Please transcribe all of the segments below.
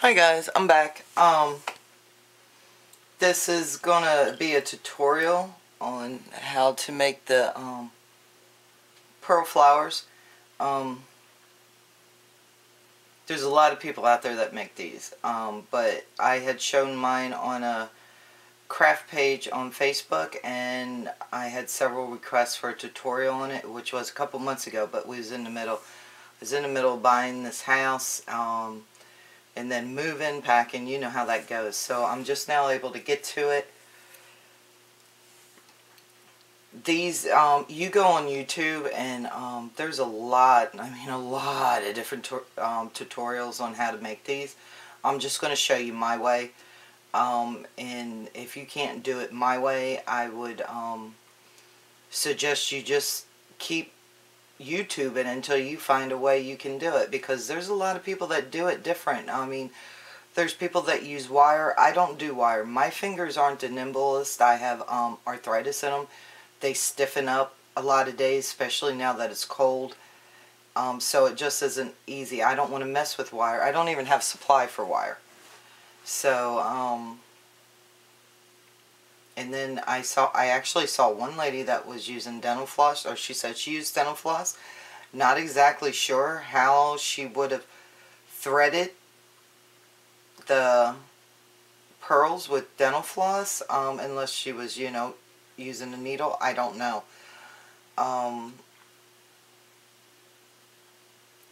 Hi guys, I'm back. This is gonna be a tutorial on how to make the pearl flowers. There's a lot of people out there that make these, but I had shown mine on a craft page on Facebook, and I had several requests for a tutorial on it, which was a couple months ago, but we was in the middle. I was in the middle of buying this house, and then moving, packing, you know how that goes. So I'm just now able to get to it. These, you go on YouTube and there's a lot of different tutorials on how to make these. I'm just going to show you my way. And if you can't do it my way, I would suggest you just keep YouTubing until you find a way you can do it, because there's a lot of people that do it different. I mean, there's people that use wire. I don't do wire. My fingers aren't the nimblest. I have arthritis in them. They stiffen up a lot of days, especially now that it's cold. So it just isn't easy. I don't want to mess with wire. I don't even have supply for wire. So and then I actually saw one lady that was using dental floss, or she said she used dental floss. Not exactly sure how she would have threaded the pearls with dental floss, unless she was, you know, using a needle. I don't know.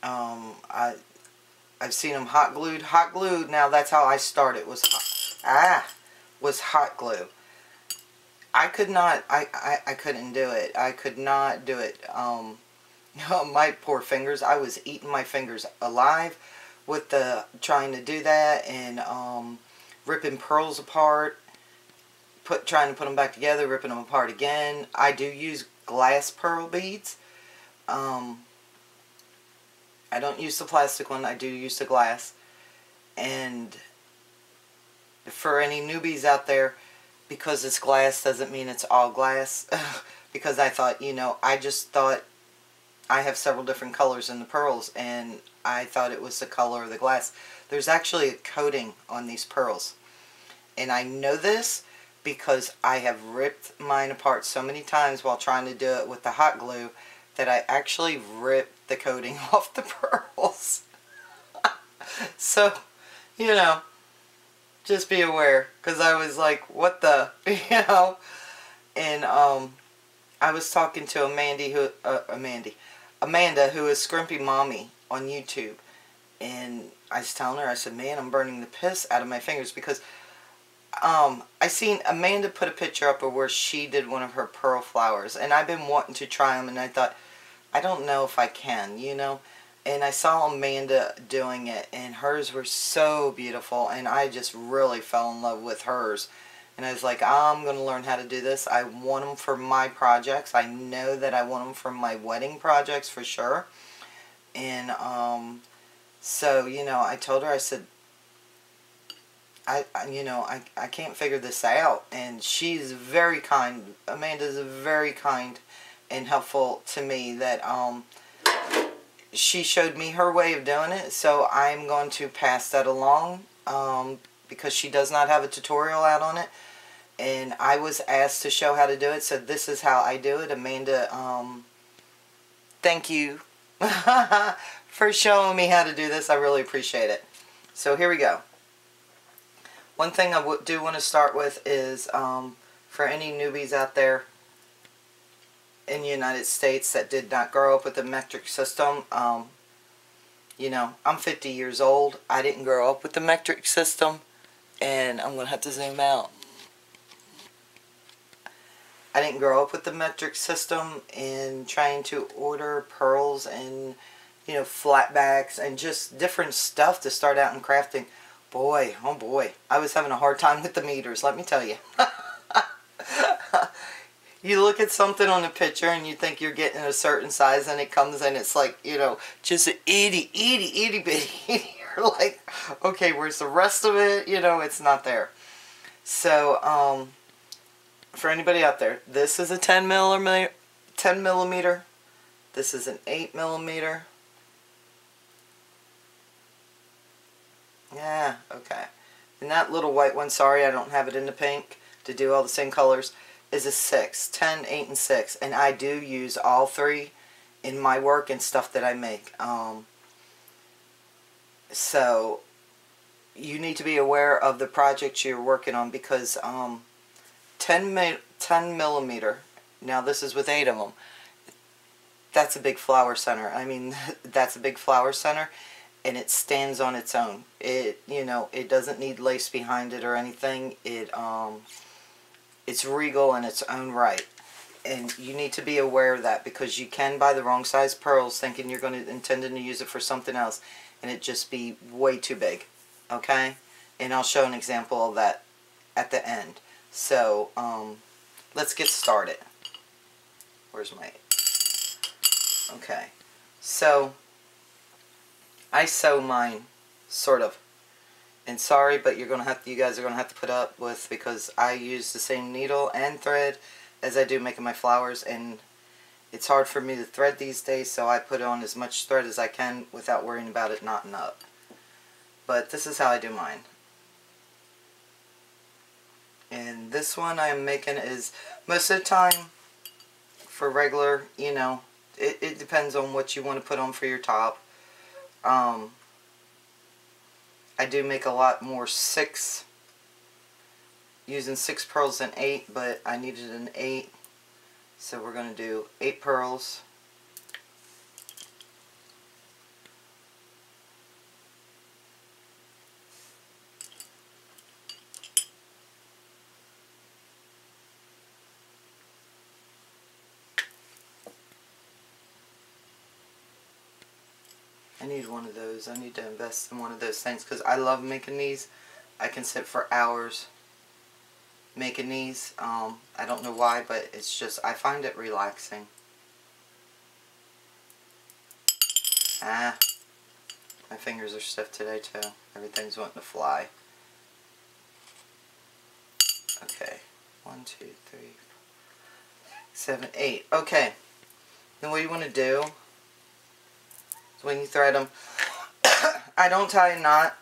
I've seen them hot glued. Hot glued. Now that's how I started. Was hot glue. I could not, I couldn't do it. I could not do it. My poor fingers. I was eating my fingers alive with trying to do that, and ripping pearls apart, trying to put them back together, ripping them apart again. I do use glass pearl beads. I don't use the plastic one. I do use the glass. And for any newbies out there, because it's glass doesn't mean it's all glass. Because I thought, you know, I just thought I have several different colors in the pearls, and I thought it was the color of the glass. There's actually a coating on these pearls. And I know this because I have ripped mine apart so many times while trying to do it with the hot glue that I actually ripped the coating off the pearls. So, you know, just be aware, because I was like, what the, you know. And I was talking to Amanda, who is Scrimpingmommy on YouTube, and I was telling her, I said, man, I'm burning the piss out of my fingers, because I seen Amanda put a picture up of where she did one of her pearl flowers, and I've been wanting to try them, and I thought, I don't know if I can, you know. And I saw Amanda doing it, and hers were so beautiful, and I just really fell in love with hers. And I was like, I'm going to learn how to do this. I want them for my projects. I know that I want them for my wedding projects for sure. And so, you know, I told her, I said, you know, I can't figure this out. And she's very kind. Amanda's very kind and helpful to me, that she showed me her way of doing it, so I'm going to pass that along, because she does not have a tutorial out on it, and I was asked to show how to do it, so this is how I do it. Amanda, thank you for showing me how to do this. I really appreciate it. So here we go. One thing I do want to start with is, for any newbies out there in the United States that did not grow up with the metric system, you know, I'm 50 years old. I didn't grow up with the metric system, and I'm going to have to zoom out. I didn't grow up with the metric system in trying to order pearls and, you know, flatbacks and just different stuff to start out in crafting. Boy, oh boy, I was having a hard time with the meters, let me tell you. You look at something on a picture and you think you're getting a certain size, and it comes and it's like, you know, just an itty bitty. You're like, okay, where's the rest of it? You know, it's not there. So, for anybody out there, this is a 10 millimeter. This is an 8 millimeter. Yeah, okay. And that little white one, sorry I don't have it in the pink to do all the same colors, is a 6. 10, 8, and 6. And I do use all three in my work and stuff that I make. So you need to be aware of the projects you're working on, because 10 millimeter, now this is with 8 of them, that's a big flower center. I mean, that's a big flower center, and it stands on its own. It, you know, it doesn't need lace behind it or anything. It's regal in its own right. And you need to be aware of that, because you can buy the wrong size pearls thinking you're going to intending to use it for something else, and it just be way too big. Okay? And I'll show an example of that at the end. So, let's get started. Where's my... Okay. So, I sew mine, sort of. And sorry, but you guys are gonna have to put up with, because I use the same needle and thread as I do making my flowers, and it's hard for me to thread these days, so I put on as much thread as I can without worrying about it knotting up. But this is how I do mine. And this one I am making is, most of the time, for regular, you know, it depends on what you want to put on for your top. I do make a lot more 6, using 6 pearls than 8, but I needed an 8, so we're going to do 8 pearls. I need one of those. I need to invest in one of those things, because I love making these. I can sit for hours making these. I don't know why, but it's just, I find it relaxing. Ah, my fingers are stiff today too. Everything's wanting to fly. Okay, 1, 2, 3, 4, 7, 8. Okay, then what you want to do is, when you thread them, I don't tie a knot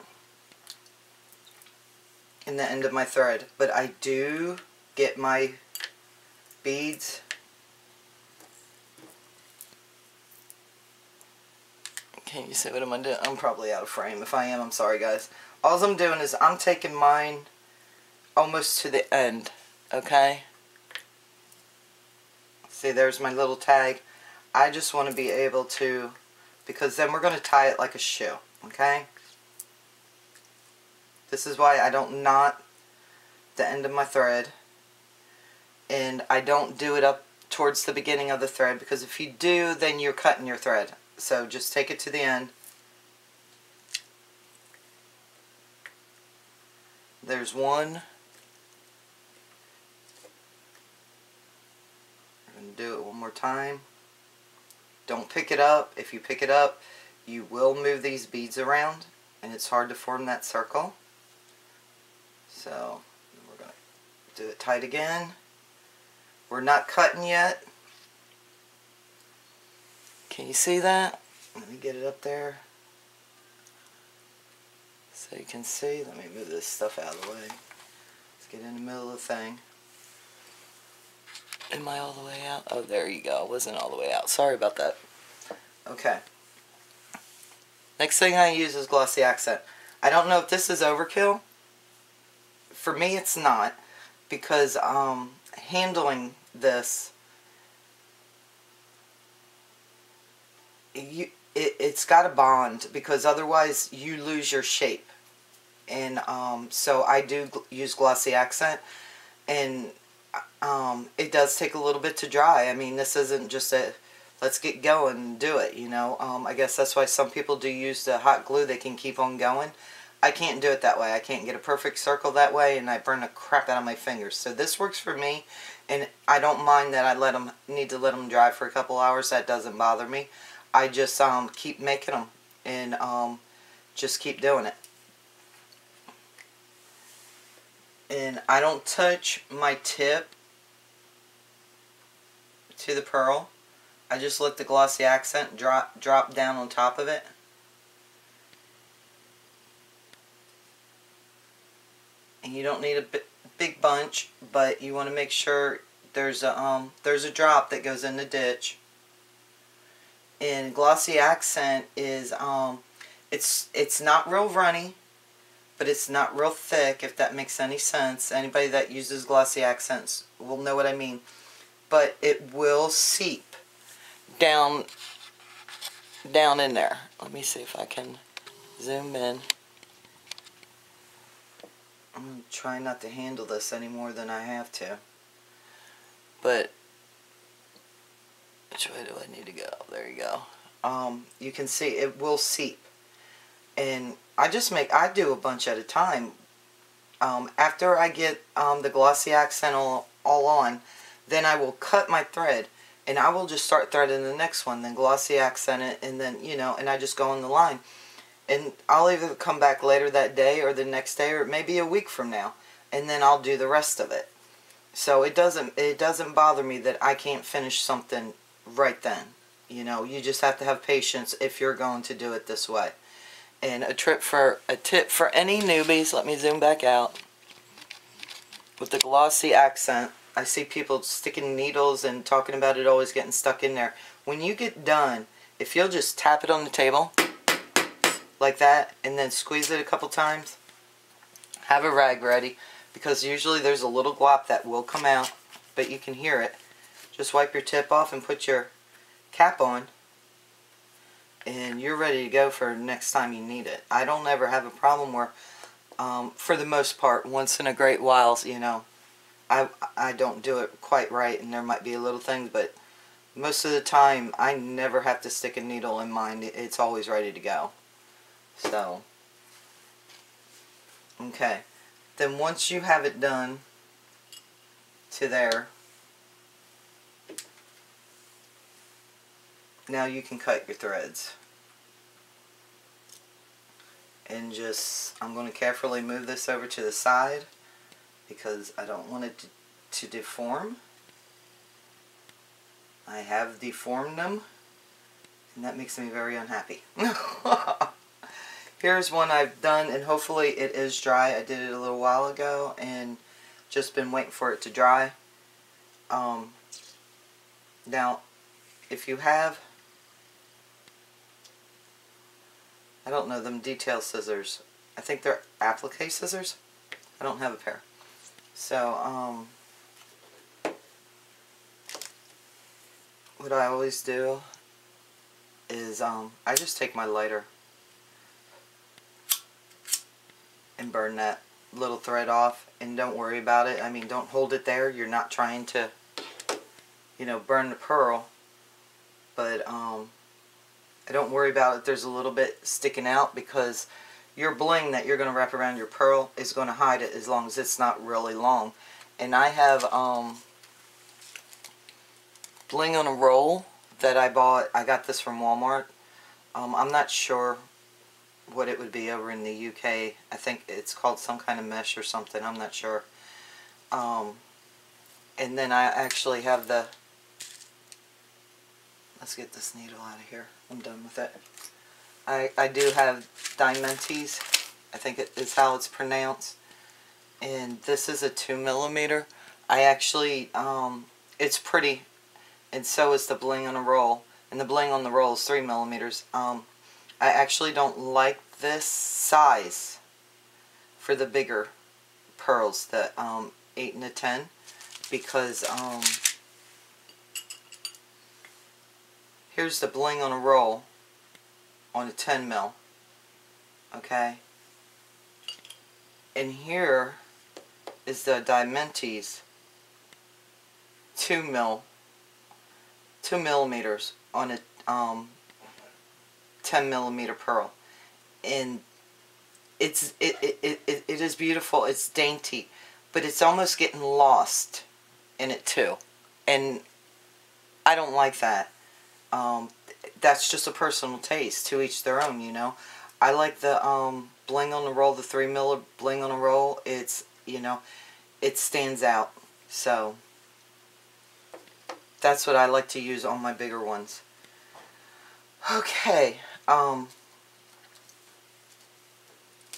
in the end of my thread, but I do get my beads. Can you see what I'm doing? I'm probably out of frame. If I am, I'm sorry, guys. All I'm doing is I'm taking mine almost to the end, okay? See, there's my little tag. I just want to be able to, because then we're going to tie it like a shoe, okay? This is why I don't knot the end of my thread, and I don't do it up towards the beginning of the thread, because if you do, then you're cutting your thread. So just take it to the end. There's one. We're going to do it one more time. Don't pick it up. If you pick it up, you will move these beads around, and it's hard to form that circle. So we're going to do it tight again. We're not cutting yet. Can you see that? Let me get it up there so you can see. Let me move this stuff out of the way. Let's get in the middle of the thing. Am I all the way out? Oh, there you go. I wasn't all the way out. Sorry about that. Okay. Next thing I use is glossy accent. I don't know if this is overkill. For me, it's not, because handling this, it's got a bond, because otherwise you lose your shape. And so I do use glossy accent, and it does take a little bit to dry. I mean, this isn't just a let's get going and do it, you know. I guess that's why some people do use the hot glue. They can keep on going. I can't do it that way. I can't get a perfect circle that way, and I burn the crap out of my fingers. So this works for me, and I don't mind that I need to let them dry for a couple hours. That doesn't bother me. I just keep making them, and just keep doing it. And I don't touch my tip to the pearl. I just let the glossy accent drop down on top of it. and you don't need a big bunch, but you want to make sure there's a drop that goes in the ditch. And glossy accent is it's not real runny, but it's not real thick, if that makes any sense. Anybody that uses glossy accents will know what I mean. But it will seep down in there. Let me see if I can zoom in. I'm going to try not to handle this any more than I have to. But which way do I need to go? There you go. You can see it will seep. And I do a bunch at a time. After I get the glossy accent all on, then I will cut my thread. And I will just start threading the next one, then glossy accent it, and then, you know, and I just go on the line. And I'll either come back later that day or the next day or maybe a week from now. And then I'll do the rest of it. So it doesn't bother me that I can't finish something right then. You know, you just have to have patience if you're going to do it this way. And a tip for any newbies, let me zoom back out. With the glossy accent, I see people sticking needles and talking about it always getting stuck in there. When you get done, if you'll just tap it on the table like that and then squeeze it a couple times, have a rag ready, because usually there's a little glop that will come out, but you can hear it. Just wipe your tip off and put your cap on, and you're ready to go for next time you need it. I don't ever have a problem where, for the most part, once in a great while, you know, I don't do it quite right, and there might be little things, but most of the time I never have to stick a needle in mine. It's always ready to go. So, okay. Then once you have it done to there, now you can cut your threads. And just, I'm going to carefully move this over to the side because I don't want it to deform. I have deformed them, and that makes me very unhappy. Here's one I've done, and hopefully it is dry. I did it a little while ago and just been waiting for it to dry. Now, if you have, I don't know, them detail scissors. I think they're applique scissors. I don't have a pair. So, what I always do is I just take my lighter and burn that little thread off, and don't worry about it. I mean, don't hold it there. You're not trying to, you know, burn the pearl. But I don't worry about it. There's a little bit sticking out because your bling that you're going to wrap around your pearl is going to hide it as long as it's not really long. And I have bling on a roll that I bought. I got this from Walmart. I'm not sure what it would be over in the UK. I think it's called some kind of mesh or something. I'm not sure. And then I actually have the, let's get this needle out of here. I'm done with it. I do have Diamantes. I think it is how it's pronounced. And this is a 2mm. I actually, it's pretty. And so is the bling on a roll. And the bling on the roll is 3mm. I actually don't like this size for the bigger pearls, the 8 and the 10, because here's the bling on a roll on a 10mm, okay, and here is the Diamantes 2mm on a 10mm pearl, and it is beautiful. It's dainty, but it's almost getting lost in it too, and I don't like that. That's just a personal taste. To each their own, you know. I like the bling on the roll, the 3mm bling on a roll. It's, you know, it stands out. So that's what I like to use on my bigger ones. Okay.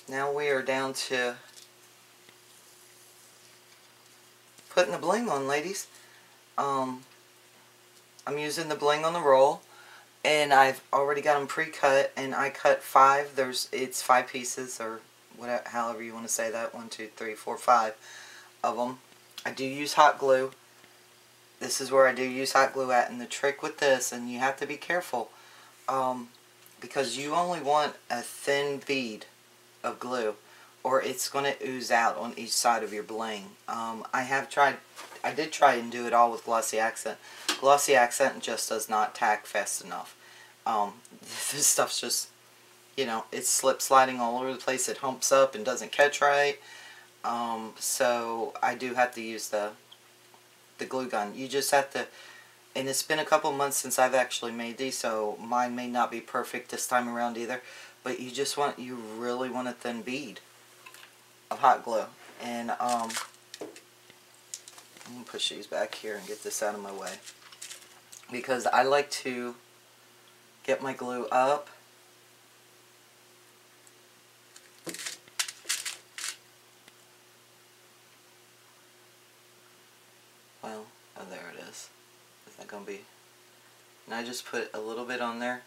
Now we are down to putting the bling on, ladies. I'm using the bling on the roll, and I've already got them pre-cut, and I cut 5. It's 5 pieces, or whatever, however you want to say that. 1, 2, 3, 4, 5 of them. I do use hot glue. This is where I do use hot glue at, and the trick with this, and you have to be careful, because you only want a thin bead of glue, or it's going to ooze out on each side of your bling. I did try and do it all with glossy accent. Glossy accent just does not tack fast enough. This stuff's just, you know, it's slip sliding all over the place. It humps up and doesn't catch right. So I do have to use the glue gun. You just have to, and it's been a couple months since I've actually made these, so mine may not be perfect this time around either, but you really want a thin bead of hot glue. And I'm going to push these back here and get this out of my way, because I like to get my glue up well, oh, there it is. Is that going to be, and I just put a little bit on there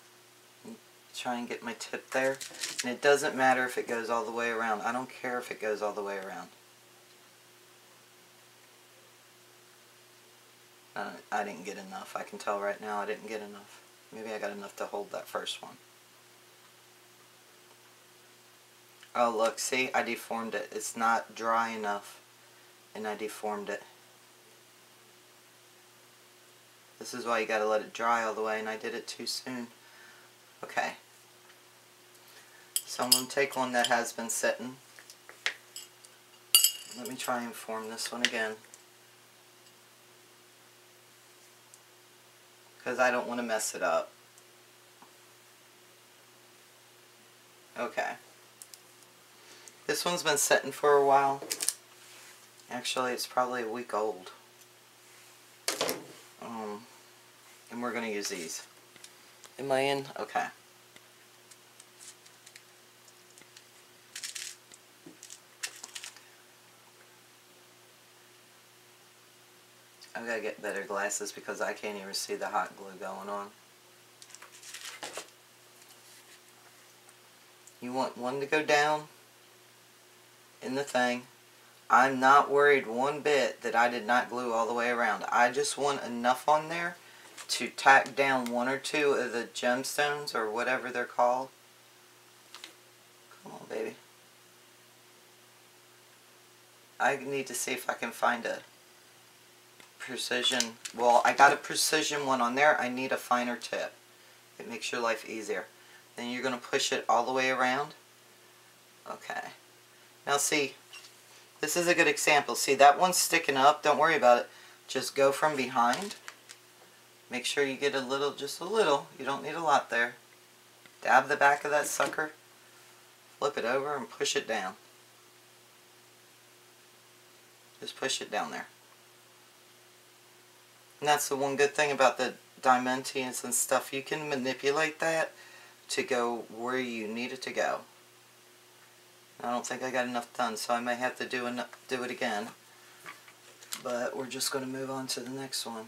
and try and get my tip there, and it doesn't matter if it goes all the way around. I don't care if it goes all the way around. I didn't get enough. I can tell right now I didn't get enough. Maybe I got enough to hold that first one. Oh, look, see, I deformed it. It's not dry enough, and I deformed it. This is why you gotta let it dry all the way, and I did it too soon. Okay. So I'm going to take one that has been sitting. Let me try and form this one again, because I don't want to mess it up. Okay. This one's been sitting for a while. Actually, it's probably a week old. And we're going to use these. Am I in? Okay. I've got to get better glasses because I can't even see the hot glue going on. You want one to go down in the thing. I'm not worried one bit that I did not glue all the way around. I just want enough on there to tack down 1 or 2 of the gemstones, or whatever they're called. Come on, baby. I need to see if I can find a precision. Well, I got a precision one on there. I need a finer tip. It makes your life easier. Then you're going to push it all the way around. Okay. Now see, this is a good example. See, that one's sticking up. Don't worry about it. Just go from behind. Make sure you get a little, just a little. You don't need a lot there. Dab the back of that sucker. Flip it over and push it down. Just push it down there. And that's the one good thing about the diamantians and stuff. You can manipulate that to go where you need it to go. I don't think I got enough done, so I may have to do it again. But we're just going to move on to the next one.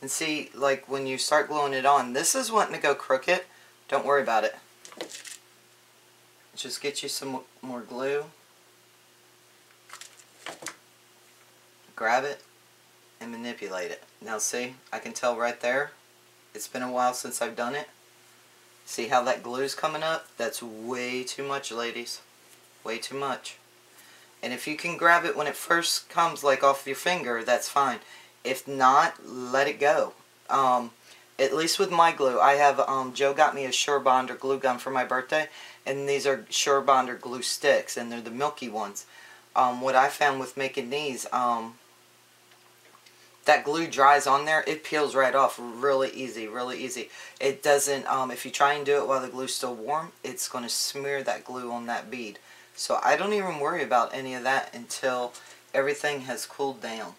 And see, like when you start gluing it on, this is wanting to go crooked. Don't worry about it. Just get you some more glue. Grab it and manipulate it. Now see, I can tell right there, it's been a while since I've done it. See how that glue's coming up? That's way too much, ladies. Way too much. And if you can grab it when it first comes, like off your finger, that's fine. If not, let it go. At least with my glue, I have, Joe got me a Sure Bonder glue gun for my birthday, and these are Sure Bonder glue sticks, and they're the milky ones. What I found with making these, that glue dries on there, it peels right off really easy, really easy. It doesn't, if you try and do it while the glue's still warm, it's going to smear that glue on that bead. So I don't even worry about any of that until everything has cooled down.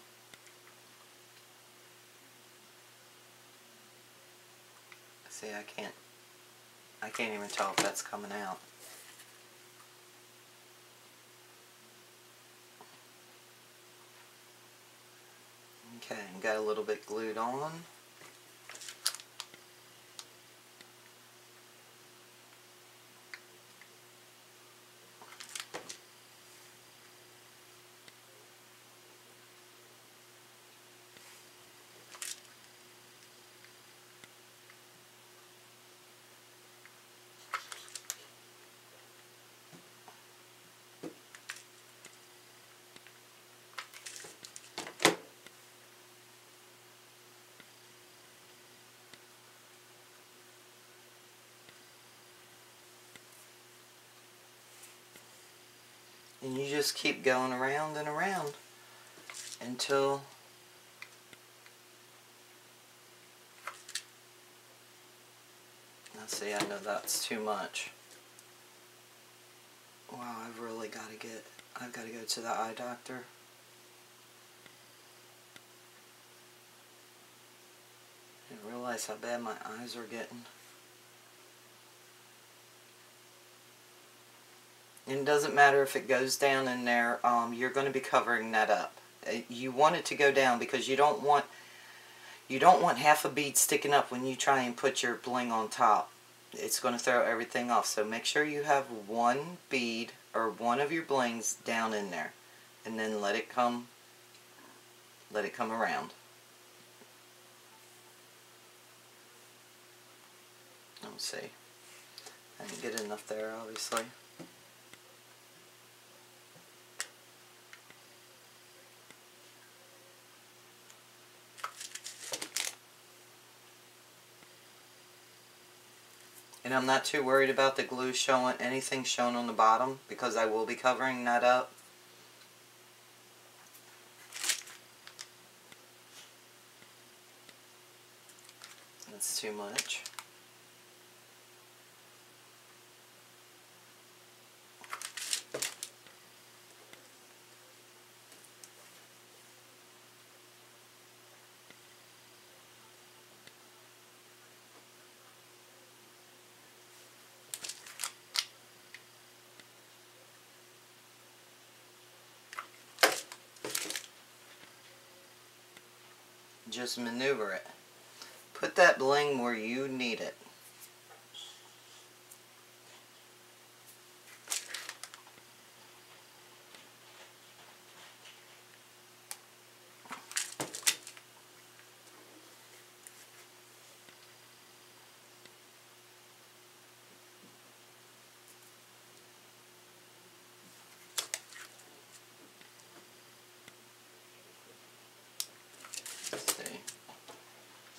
See, I can't even tell if that's coming out. Okay, got a little bit glued on. And you just keep going around and around until let's see, I know that's too much. Wow, I've got to go to the eye doctor. I didn't realize how bad my eyes are getting. And it doesn't matter if it goes down in there, you're going to be covering that up. You want it to go down because you don't want half a bead sticking up when you try and put your bling on top. It's going to throw everything off. So make sure you have one bead or one of your blings down in there, and then let it come around. Let's see. I didn't get enough there, obviously. And I'm not too worried about the glue showing, anything shown on the bottom, because I will be covering that up. That's too much. Just maneuver it. Put that bling where you need it.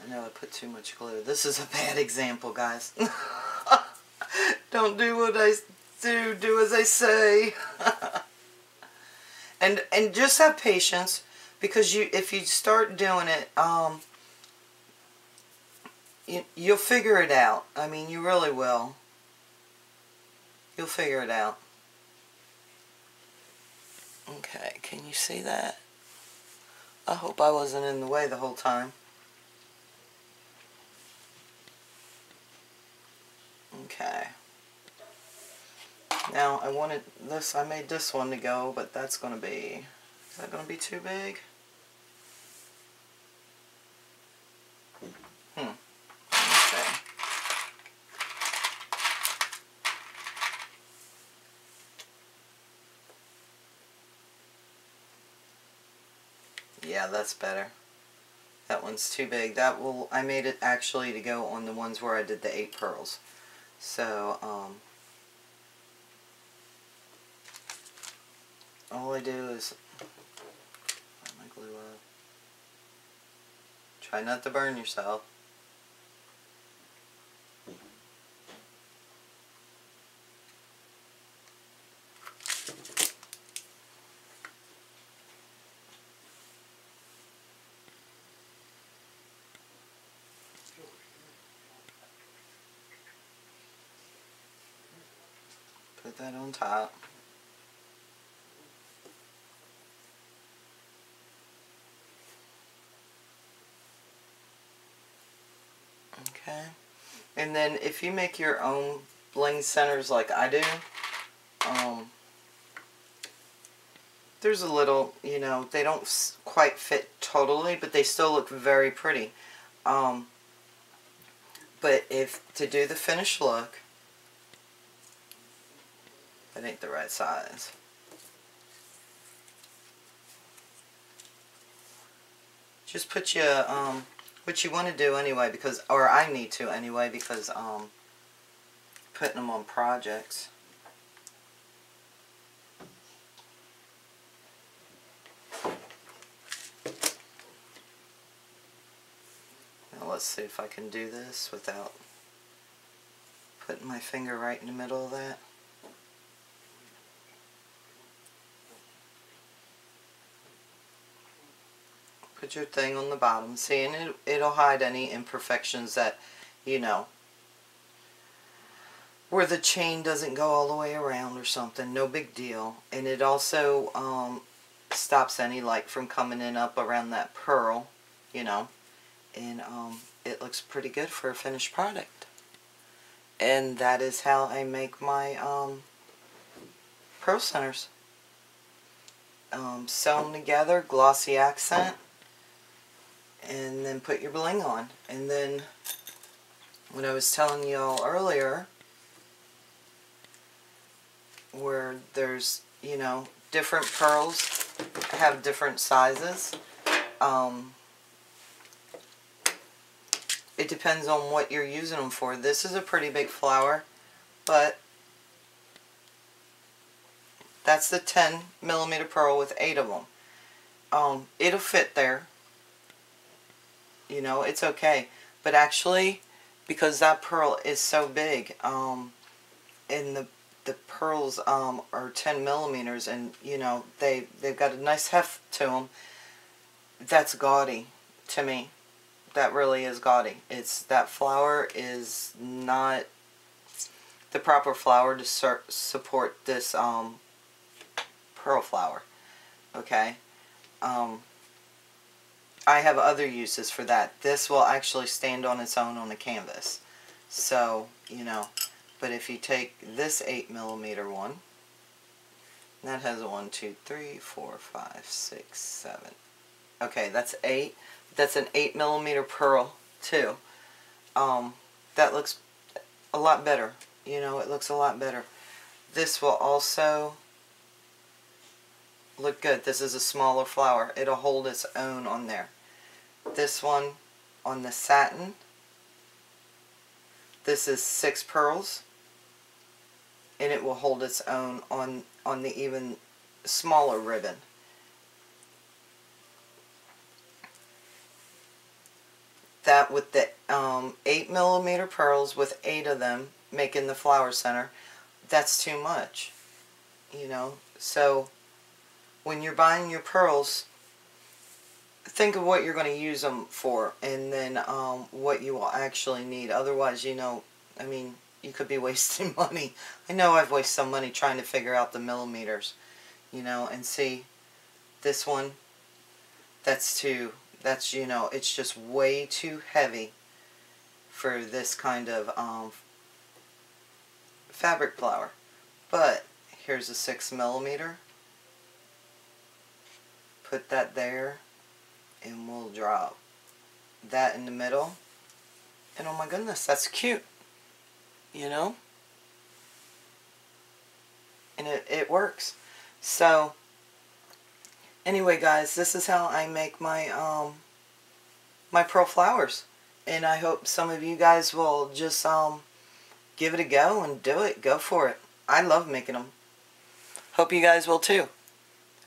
I know I put too much glue. This is a bad example, guys. Don't do what I do, do as I say. and just have patience, because if you start doing it, you'll figure it out. I mean, you really will. You'll figure it out. Okay, can you see that? I hope I wasn't in the way the whole time. Okay. Now I wanted this, I made this one to go, but that's going to be, is that going to be too big? Okay. Yeah, that's better. That one's too big. I made it actually to go on the ones where I did the 8 pearls. So, all I do is let my glue up. Try not to burn yourself. Put that on top. Okay. And then if you make your own bling centers like I do, there's a little, you know, they don't quite fit totally, but they still look very pretty. But if to do the finished look, that ain't the right size. Just put your, what you want to do anyway, because, or I need to anyway, because, putting them on projects. Now let's see if I can do this without putting my finger right in the middle of that. Put your thing on the bottom. See, and it'll hide any imperfections that, you know, where the chain doesn't go all the way around or something. No big deal. And it also stops any light from coming in up around that pearl, you know. And it looks pretty good for a finished product. And that is how I make my pearl centers. Sew them together, glossy accent, and then put your bling on. And then, when I was telling y'all earlier, where there's, you know, different pearls have different sizes. It depends on what you're using them for. This is a pretty big flower, but that's the 10mm pearl with 8 of them. It'll fit there. You know, it's okay. But actually, because that pearl is so big, and the pearls are 10mm, and you know they've got a nice heft to them. That's gaudy to me. That really is gaudy. That flower is not the proper flower to support this pearl flower. Okay. I have other uses for that. This will actually stand on its own on the canvas. So, you know, but if you take this 8mm one, that has a 1, 2, 3, 4, 5, 6, 7. Okay, that's 8. That's an 8mm pearl too. That looks a lot better. You know, it looks a lot better. This will also look good. This is a smaller flower. It'll hold its own on there. This one on the satin, this is 6 pearls, and it will hold its own on the even smaller ribbon. That with the 8mm pearls with 8 of them making the flower center, that's too much, you know. So when you're buying your pearls, think of what you're going to use them for, and then what you will actually need. Otherwise, you know, I mean, you could be wasting money. I know I've wasted some money trying to figure out the millimeters, you know, and see, this one, that's, you know, it's just way too heavy for this kind of fabric flower. But here's a 6mm. Put that there, and we'll drop that in the middle. And oh my goodness, that's cute, you know? And it works. So anyway, guys, this is how I make my my pearl flowers, and I hope some of you guys will just give it a go and do it. Go for it. I love making them. Hope you guys will too.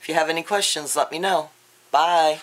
If you have any questions, let me know. Bye.